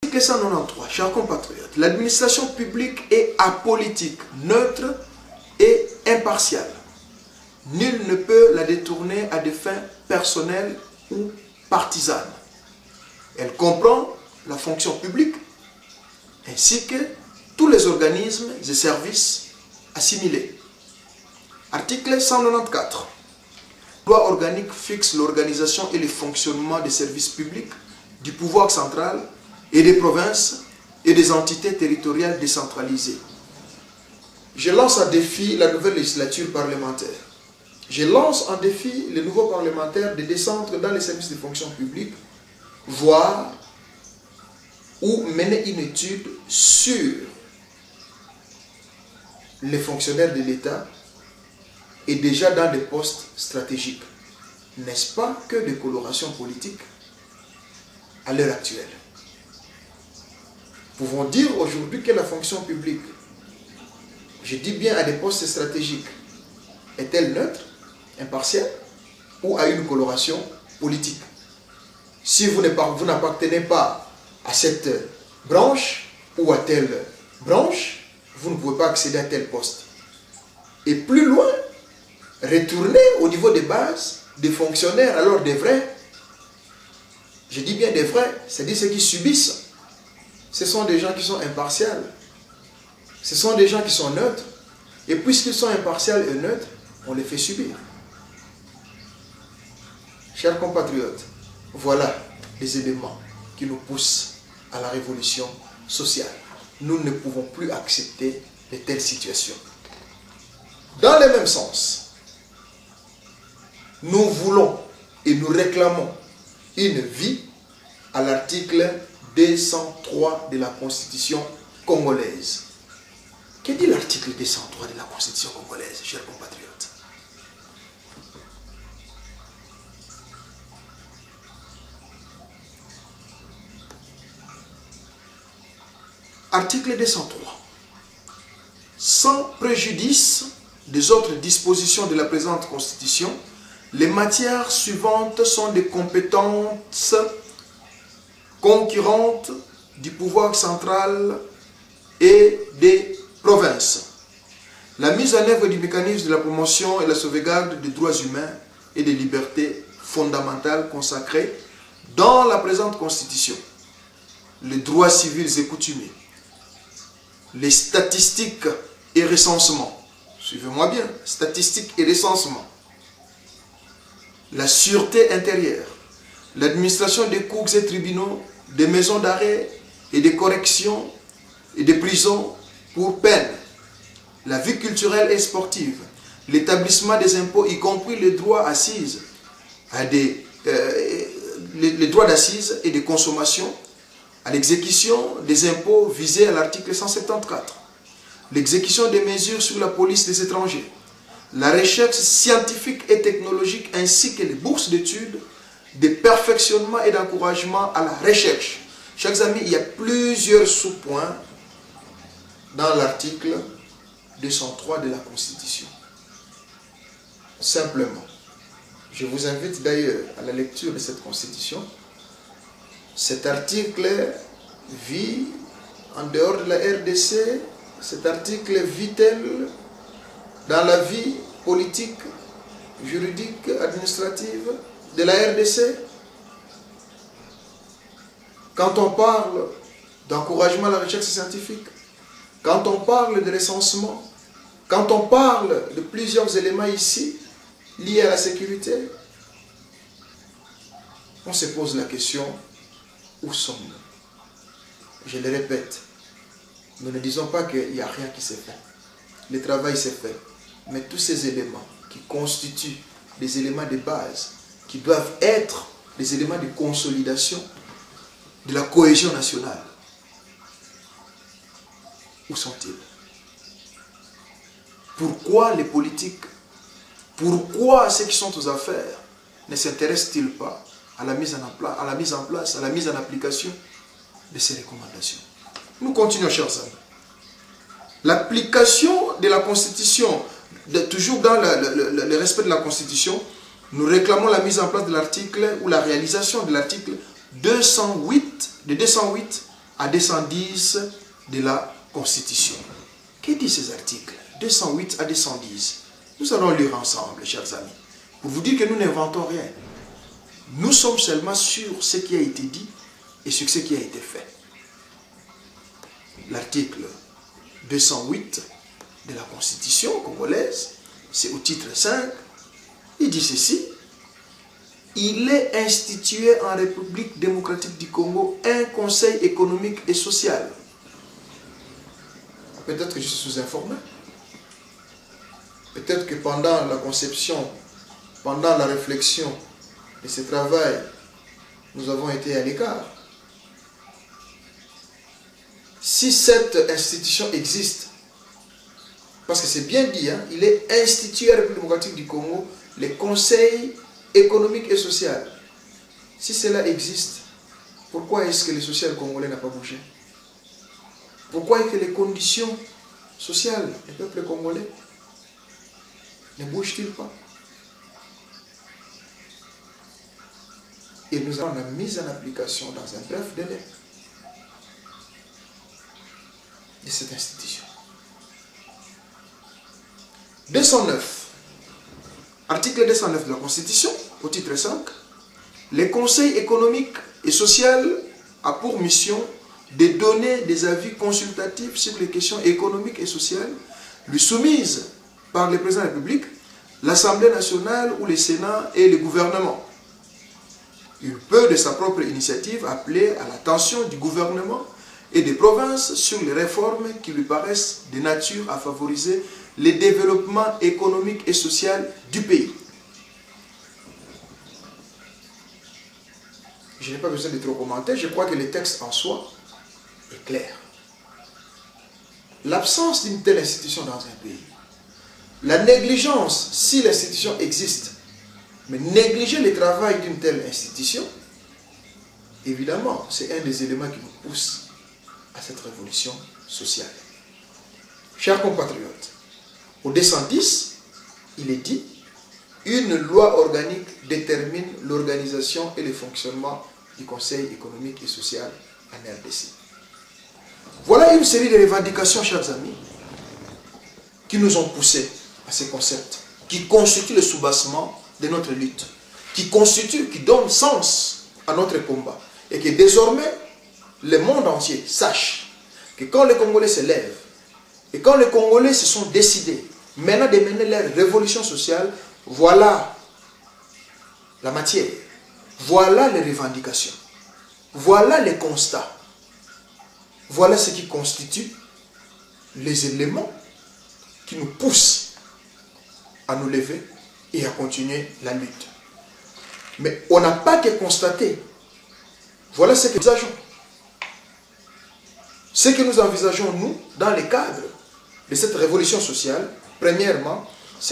Article 193, chers compatriotes, l'administration publique est apolitique, neutre et impartiale. Nul ne peut la détourner à des fins personnelles ou partisanes. Elle comprend la fonction publique ainsi que tous les organismes et services assimilés. Article 194. La loi organique fixe l'organisation et le fonctionnement des services publics, du pouvoir central et des provinces et des entités territoriales décentralisées. Je lance en défi la nouvelle législature parlementaire. Je lance en défi les nouveaux parlementaires de descendre dans les services de fonction publique, voir ou mener une étude sur les fonctionnaires de l'État et déjà dans des postes stratégiques. N'est-ce pas que des colorations politiques à l'heure actuelle? Pouvons dire aujourd'hui que la fonction publique, je dis bien à des postes stratégiques, est-elle neutre, impartiale ou à une coloration politique? Si vous n'appartenez pas à cette branche ou à telle branche, vous ne pouvez pas accéder à tel poste. Et plus loin, retourner au niveau des bases, des fonctionnaires, alors des vrais, je dis bien des vrais, c'est-à-dire ceux qui subissent, ce sont des gens qui sont impartials, ce sont des gens qui sont neutres, et puisqu'ils sont impartials et neutres, on les fait subir. Chers compatriotes, voilà les éléments qui nous poussent à la révolution sociale. Nous ne pouvons plus accepter de telles situations. Dans le même sens, nous voulons et nous réclamons une vie à l'article 203 de la Constitution congolaise. Que dit l'article 203 de la Constitution congolaise, chers compatriotes? Article 203. Sans préjudice des autres dispositions de la présente Constitution, les matières suivantes sont des compétences concurrentes du pouvoir central et des provinces. La mise en œuvre du mécanisme de la promotion et la sauvegarde des droits humains et des libertés fondamentales consacrées dans la présente Constitution. Les droits civils et coutumiers, les statistiques et recensements. Suivez-moi bien, statistiques et recensements. La sûreté intérieure, l'administration des cours et tribunaux, des maisons d'arrêt et des corrections et des prisons pour peine, la vie culturelle et sportive, l'établissement des impôts, y compris les droits assises, les droits d'assises et de consommation, à l'exécution des impôts visés à l'article 174, l'exécution des mesures sur la police des étrangers, la recherche scientifique et technologique ainsi que les bourses d'études, de perfectionnement et d'encouragement à la recherche. Chers amis, il y a plusieurs sous-points dans l'article 203 de la Constitution. Simplement, je vous invite d'ailleurs à la lecture de cette Constitution. Cet article vit en dehors de la RDC, cet article vit-elle dans la vie politique, juridique, administrative de la RDC? Quand on parle d'encouragement à la recherche scientifique, quand on parle de recensement, quand on parle de plusieurs éléments ici liés à la sécurité, on se pose la question, où sommes-nous? Je le répète, nous ne disons pas qu'il n'y a rien qui s'est fait. Le travail s'est fait. Mais tous ces éléments qui constituent des éléments de base, qui doivent être des éléments de consolidation de la cohésion nationale, où sont-ils? Pourquoi les politiques, pourquoi ceux qui sont aux affaires ne s'intéressent-ils pas à la mise en place, à la mise en application de ces recommandations? Nous continuons, chers amis. L'application de la Constitution, toujours dans le respect de la Constitution, nous réclamons la mise en place de l'article ou la réalisation de l'article 208 à 210 de la Constitution. Que disent ces articles 208 à 210. Nous allons lire ensemble, chers amis, pour vous dire que nous n'inventons rien. Nous sommes seulement sur ce qui a été dit et sur ce qui a été fait. L'article 208 de la Constitution congolaise, c'est au titre 5, il dit ceci: il est institué en République démocratique du Congo un conseil économique et social. Peut-être que je suis sous-informé. Peut-être que pendant la conception, pendant la réflexion de ce travail, nous avons été à l'écart. Si cette institution existe, parce que c'est bien dit, hein, il est institué à la République démocratique du Congo, le Conseil économique et social. Si cela existe, pourquoi est-ce que le social congolais n'a pas bougé? Pourquoi est-ce que les conditions sociales du peuple congolais ne bougent-ils pas? Et nous avons la mise en application dans un bref délai de cette institution. 209. Article 209 de la Constitution, au titre 5. Le Conseil économique et social a pour mission de donner des avis consultatifs sur les questions économiques et sociales lui soumises par le président de la République, l'Assemblée nationale ou le Sénat et le gouvernement. Il peut de sa propre initiative appeler à l'attention du gouvernement et des provinces sur les réformes qui lui paraissent de nature à favoriser le développement économique et social du pays. Je n'ai pas besoin de trop commenter, je crois que le texte en soi est clair. L'absence d'une telle institution dans un pays, la négligence, si l'institution existe, mais négliger le travail d'une telle institution, évidemment, c'est un des éléments qui nous pousse à cette révolution sociale. Chers compatriotes, au 210, il est dit: une loi organique détermine l'organisation et le fonctionnement du Conseil économique et social en RDC. Voilà une série de revendications, chers amis, qui nous ont poussés à ces concepts, qui constituent le soubassement de notre lutte, qui donnent sens à notre combat, et que désormais, le monde entier sache que quand les Congolais se lèvent, et quand les Congolais se sont décidés maintenant de mener leur révolution sociale, voilà la matière, voilà les revendications, voilà les constats, voilà ce qui constitue les éléments qui nous poussent à nous lever et à continuer la lutte. Mais on n'a pas que constater. Voilà ce que nous envisageons. Ce que nous envisageons, nous, dans le cadre de cette révolution sociale, premièrement,